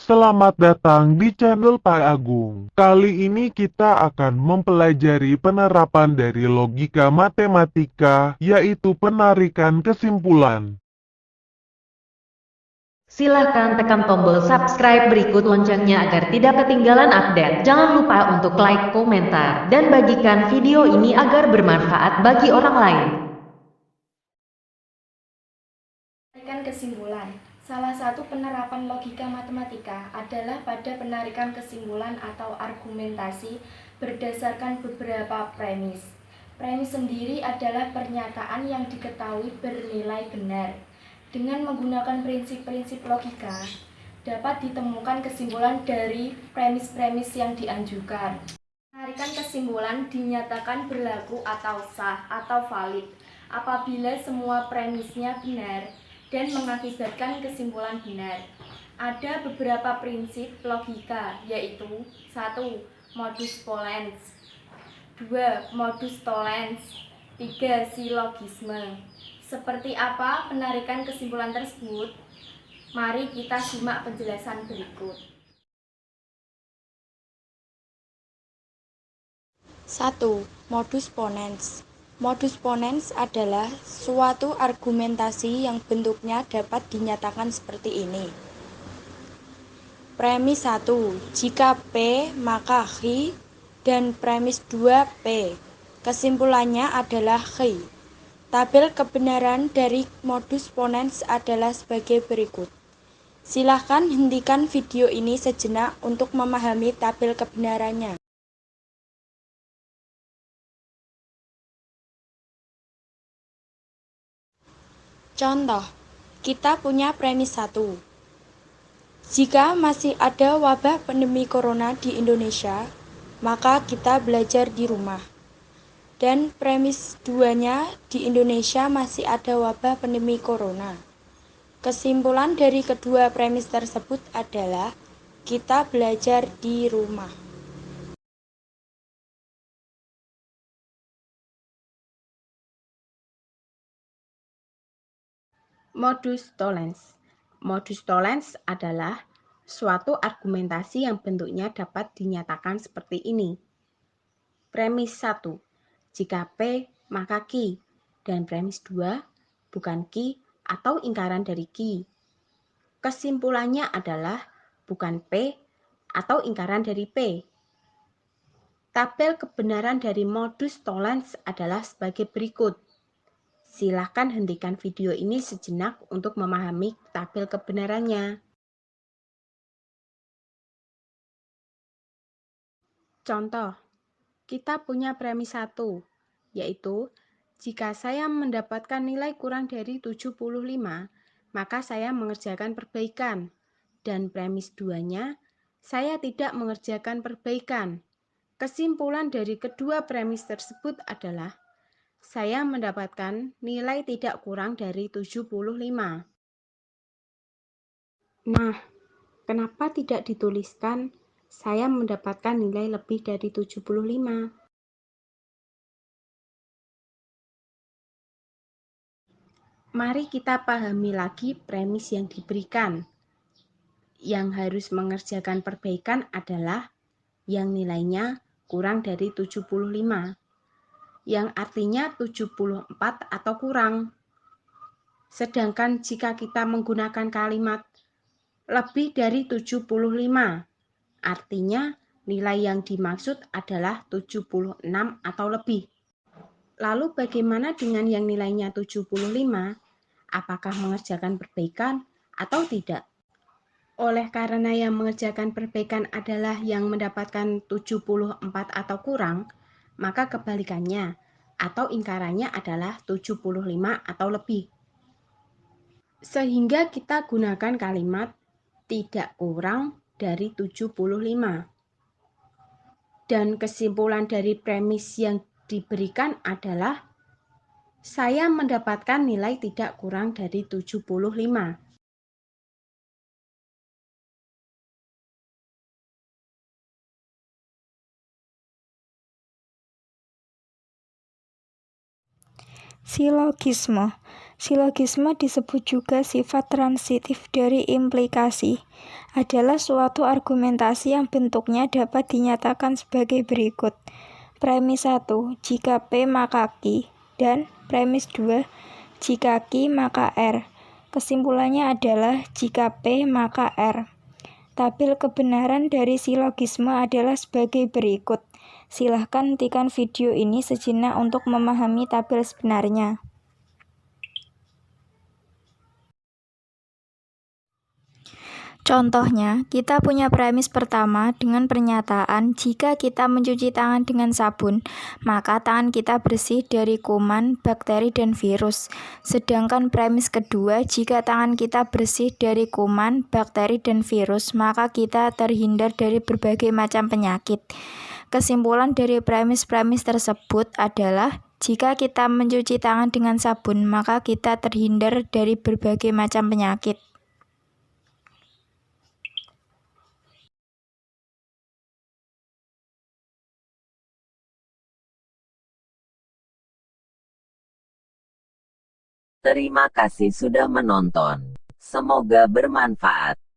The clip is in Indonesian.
Selamat datang di channel Pak Agung. Kali ini kita akan mempelajari penerapan dari logika matematika, yaitu penarikan kesimpulan. Silahkan tekan tombol subscribe berikut loncengnya agar tidak ketinggalan update. Jangan lupa untuk like, komentar, dan bagikan video ini agar bermanfaat bagi orang lain. Penarikan kesimpulan. Salah satu penerapan logika matematika adalah pada penarikan kesimpulan atau argumentasi berdasarkan beberapa premis. Premis sendiri adalah pernyataan yang diketahui bernilai benar. Dengan menggunakan prinsip-prinsip logika, dapat ditemukan kesimpulan dari premis-premis yang dianjurkan. Penarikan kesimpulan dinyatakan berlaku atau sah atau valid apabila semua premisnya benar dan mengakibatkan kesimpulan benar. Ada beberapa prinsip logika, yaitu 1. Modus ponens, 2. Modus tollens, 3. Silogisme. Seperti apa penarikan kesimpulan tersebut? Mari kita simak penjelasan berikut. 1. Modus ponens. Modus ponens adalah suatu argumentasi yang bentuknya dapat dinyatakan seperti ini. Premis 1. Jika P maka Q, dan premis 2 P. Kesimpulannya adalah Q. Tabel kebenaran dari modus ponens adalah sebagai berikut. Silahkan hentikan video ini sejenak untuk memahami tabel kebenarannya. Contoh, kita punya premis 1. Jika masih ada wabah pandemi corona di Indonesia, maka kita belajar di rumah. Dan premis 2-nya, di Indonesia masih ada wabah pandemi corona. Kesimpulan dari kedua premis tersebut adalah kita belajar di rumah. Modus tollens. Modus tollens adalah suatu argumentasi yang bentuknya dapat dinyatakan seperti ini. Premis 1. Jika P maka Q, dan premis 2 bukan Q atau ingkaran dari Q. Kesimpulannya adalah bukan P atau ingkaran dari P. Tabel kebenaran dari modus tollens adalah sebagai berikut. Silahkan hentikan video ini sejenak untuk memahami tabel kebenarannya. Contoh, kita punya premis 1, yaitu jika saya mendapatkan nilai kurang dari 75, maka saya mengerjakan perbaikan. Dan premis 2-nya, saya tidak mengerjakan perbaikan. Kesimpulan dari kedua premis tersebut adalah saya mendapatkan nilai tidak kurang dari 75. Nah, kenapa tidak dituliskan saya mendapatkan nilai lebih dari 75? Mari kita pahami lagi premis yang diberikan. Yang harus mengerjakan perbaikan adalah yang nilainya kurang dari 75. Yang artinya 74 atau kurang. Sedangkan jika kita menggunakan kalimat lebih dari 75, artinya nilai yang dimaksud adalah 76 atau lebih. Lalu bagaimana dengan yang nilainya 75? Apakah mengerjakan perbaikan atau tidak? Oleh karena yang mengerjakan perbaikan adalah yang mendapatkan 74 atau kurang, maka kebalikannya atau ingkarannya adalah 75 atau lebih. Sehingga kita gunakan kalimat tidak kurang dari 75. Dan kesimpulan dari premis yang diberikan adalah saya mendapatkan nilai tidak kurang dari 75. Silogisme. Silogisme disebut juga sifat transitif dari implikasi, adalah suatu argumentasi yang bentuknya dapat dinyatakan sebagai berikut. Premis 1, jika P maka Q, dan premis 2, jika Q maka R. Kesimpulannya adalah jika P maka R. Tabel kebenaran dari silogisme adalah sebagai berikut. Silahkan hentikan video ini sejenak untuk memahami tabel sebenarnya. Contohnya, kita punya premis pertama dengan pernyataan jika kita mencuci tangan dengan sabun, maka tangan kita bersih dari kuman, bakteri, dan virus. Sedangkan premis kedua, jika tangan kita bersih dari kuman, bakteri, dan virus, maka kita terhindar dari berbagai macam penyakit. Kesimpulan dari premis-premis tersebut adalah jika kita mencuci tangan dengan sabun, maka kita terhindar dari berbagai macam penyakit. Terima kasih sudah menonton. Semoga bermanfaat.